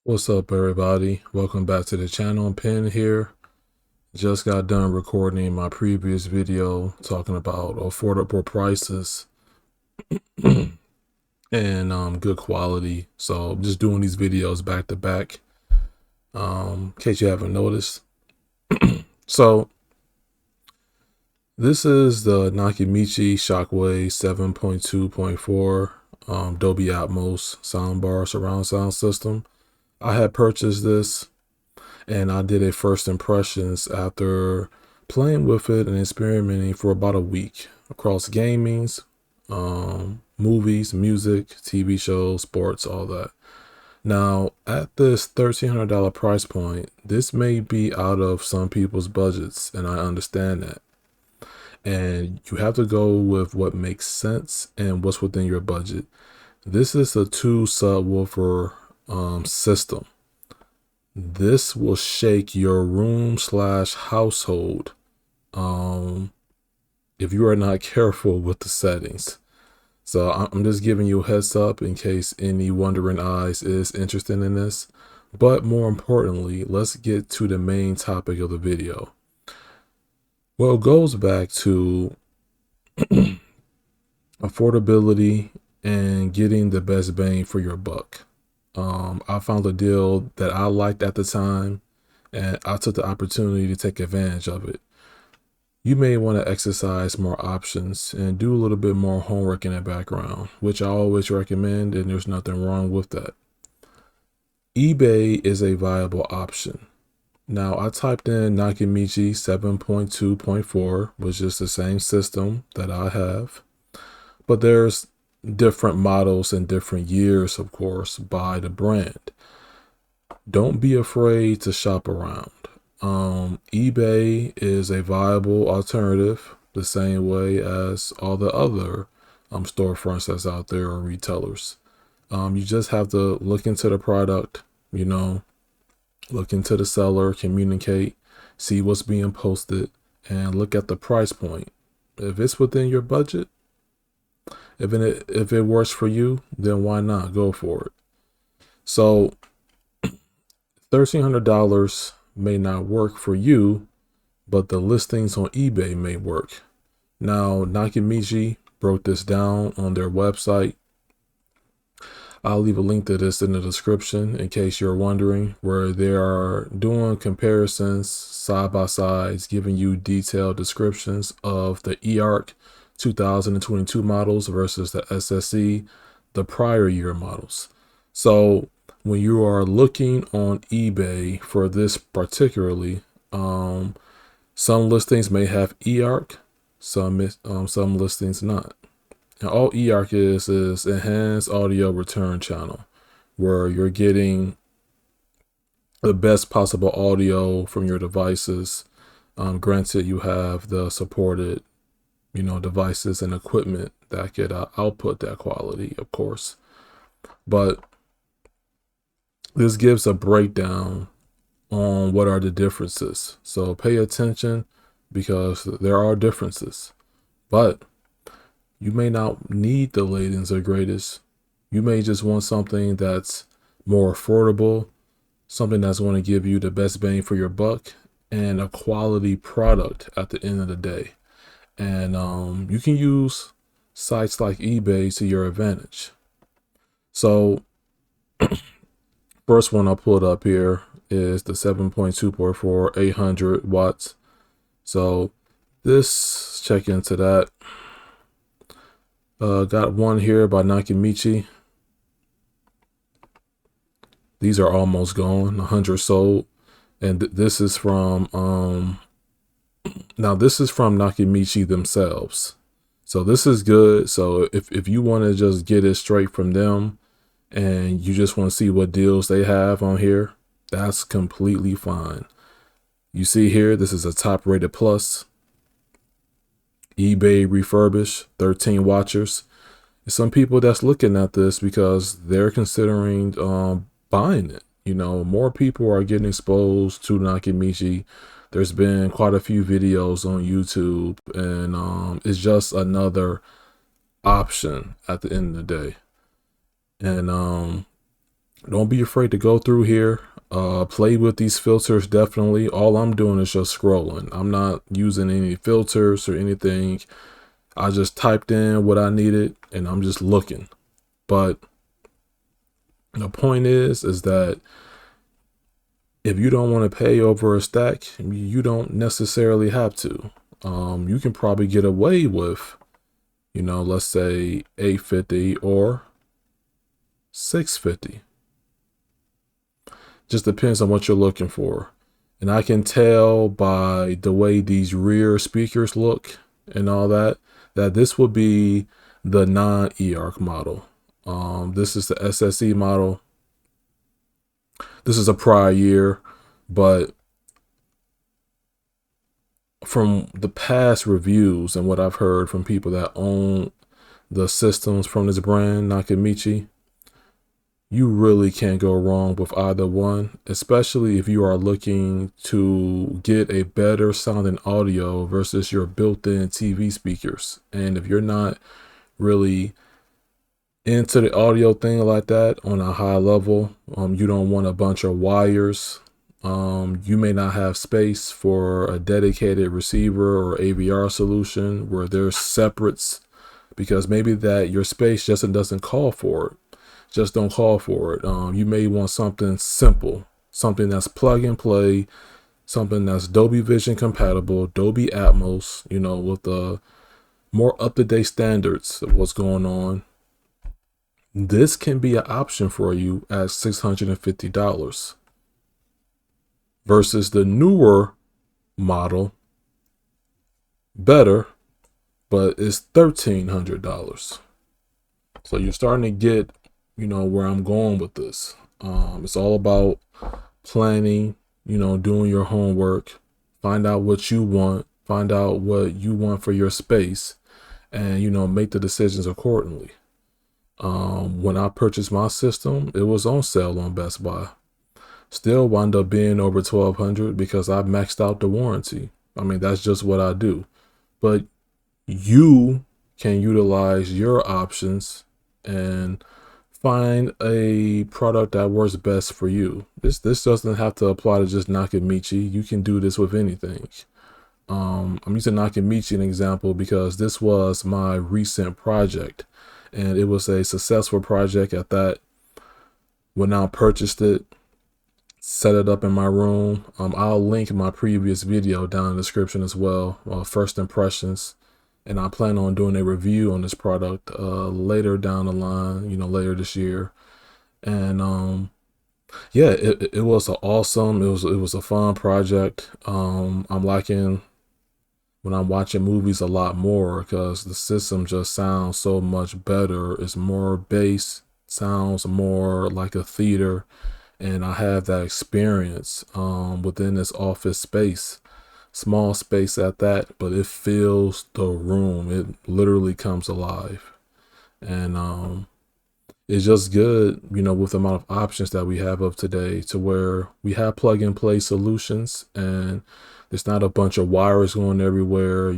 What's up, everybody? Welcome back to the channel. Pin here. Just got done recording my previous video talking about affordable prices and good quality. So I'm just doing these videos back to back, in case you haven't noticed. So this is the Nakamichi Shockwave 7.2.4 Dolby Atmos soundbar surround sound system. I had purchased this and I did a first impressions after playing with it and experimenting for about a week across gamings, movies, music, TV shows, sports, all that. Now, at this $1,300 price point, this may be out of some people's budgets, and I understand that. And you have to go with what makes sense and what's within your budget. This is a 2 subwoofer system. This will shake your room/household if you are not careful with the settings. So I'm just giving you a heads up in case any wondering eyes is interested in this. But more importantly, let's get to the main topic of the video. Well, it goes back to affordability and getting the best bang for your buck. I found a deal that I liked at the time, and I took the opportunity to take advantage of it. You may want to exercise more options and do a little bit more homework in the background, which I always recommend, and there's nothing wrong with that. eBay is a viable option. Now, I typed in Nakamichi 7.2.4, which is the same system that I have, but there's different models and different years, of course, by the brand. Don't be afraid to shop around. eBay is a viable alternative, the same way as all the other storefronts that's out there or retailers. You just have to look into the product, look into the seller, communicate, see what's being posted, and look at the price point. If it's within your budget, if it works for you, then why not go for it? So $1,300 may not work for you, but the listings on eBay may work. Now, Nakamichi broke this down on their website. I'll leave a link to this in the description in case you're wondering, where they are doing comparisons side by sides, giving you detailed descriptions of the eARC 2022 models versus the SSE, the prior year models. So when you are looking on eBay for this particularly, some listings may have eARC, some listings not. And all eARC is enhanced audio return channel, where you're getting the best possible audio from your devices. Granted, you have the supported devices and equipment that could output that quality, of course. But this gives a breakdown on what are the differences. So pay attention, because there are differences. But you may not need the latest or greatest. You may just want something that's more affordable, something that's going to give you the best bang for your buck, and a quality product at the end of the day. And you can use sites like eBay to your advantage. So first one I pulled up here is the 7.2.4 800 watts. So this, check into that. Got one here by Nakamichi. These are almost gone, 100 sold. And this is from now this is from Nakamichi themselves. So this is good. So if you want to just get it straight from them and you just want to see what deals they have on here, that's completely fine. You see here, this is a top rated plus. eBay refurbished, 13 watchers. Some people that's looking at this because they're considering buying it. More people are getting exposed to Nakamichi. There's been quite a few videos on YouTube, and it's just another option at the end of the day. And Don't be afraid to go through here. Play with these filters, definitely. All I'm doing is just scrolling. I'm not using any filters or anything. I just typed in what I needed and I'm just looking. But the point is that if you don't want to pay over a stack, you don't necessarily have to. You can probably get away with, let's say 850 or 650. Just depends on what you're looking for. And I can tell by the way these rear speakers look and all that, that this would be the non-eARC model. This is the SSE model. This is a prior year, but from the past reviews and what I've heard from people that own the systems from this brand, Nakamichi, you really can't go wrong with either one, especially if you are looking to get a better sounding audio versus your built-in TV speakers. And if you're not really into the audio thing like that on a high level, you don't want a bunch of wires. You may not have space for a dedicated receiver or AVR solution where there's separates, because maybe that your space just doesn't call for it. Just don't call for it. You may want something simple, something that's plug and play, something that's Dolby Vision compatible, Dolby Atmos, with the more up-to-date standards of what's going on. This can be an option for you at $650 versus the newer model, better, but it's $1,300. So you're starting to get where I'm going with this. It's all about planning, doing your homework, find out what you want, find out what you want for your space, and, make the decisions accordingly. When I purchased my system, it was on sale on Best Buy. Still wound up being over $1,200 because I maxed out the warranty. I mean, that's just what I do. But you can utilize your options and find a product that works best for you. This doesn't have to apply to just Nakamichi. You can do this with anything. I'm using Nakamichi an example because this was my recent project, and it was a successful project at that. When I purchased it, set it up in my room. I'll link my previous video down in the description as well, first impressions. And I plan on doing a review on this product later down the line, later this year. And yeah, it was awesome. It was a fun project. I'm liking when I'm watching movies a lot more because the system just sounds so much better. It's more bass, sounds more like a theater, and I have that experience within this office space. Small space at that, but it fills the room. It literally comes alive. And it's just good, with the amount of options that we have of today, to where we have plug and play solutions and there's not a bunch of wires going everywhere.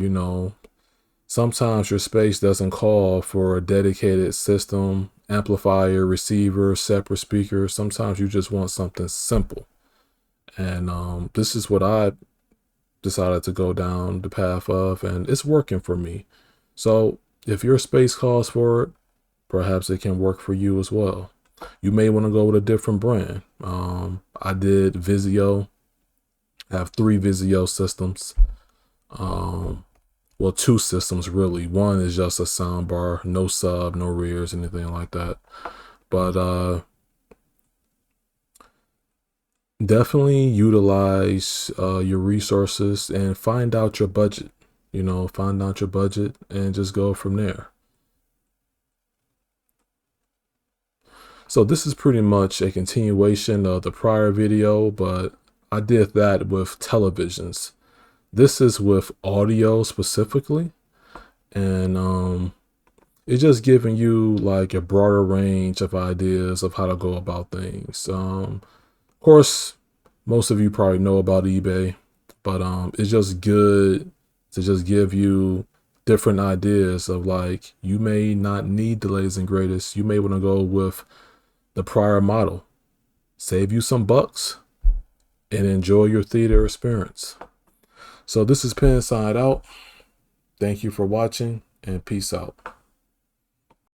Sometimes your space doesn't call for a dedicated system, amplifier, receiver, separate speakers. Sometimes you just want something simple. And this is what I decided to go down the path of, and it's working for me. So if your space calls for it, perhaps it can work for you as well. You may want to go with a different brand. I did Vizio. I have 3 Vizio systems. Well, 2 systems really. One is just a sound bar, no sub, no rears, anything like that. But definitely utilize your resources and find out your budget. Find out your budget and just go from there. So this is pretty much a continuation of the prior video, but I did that with televisions. This is with audio specifically, and it's just giving you like a broader range of ideas of how to go about things. Of course, most of you probably know about eBay, but it's just good to just give you different ideas of, like, you may not need the latest and greatest. You may want to go with the prior model. save you some bucks, and enjoy your theater experience. So this is Pin Side Out. Thank you for watching, and peace out.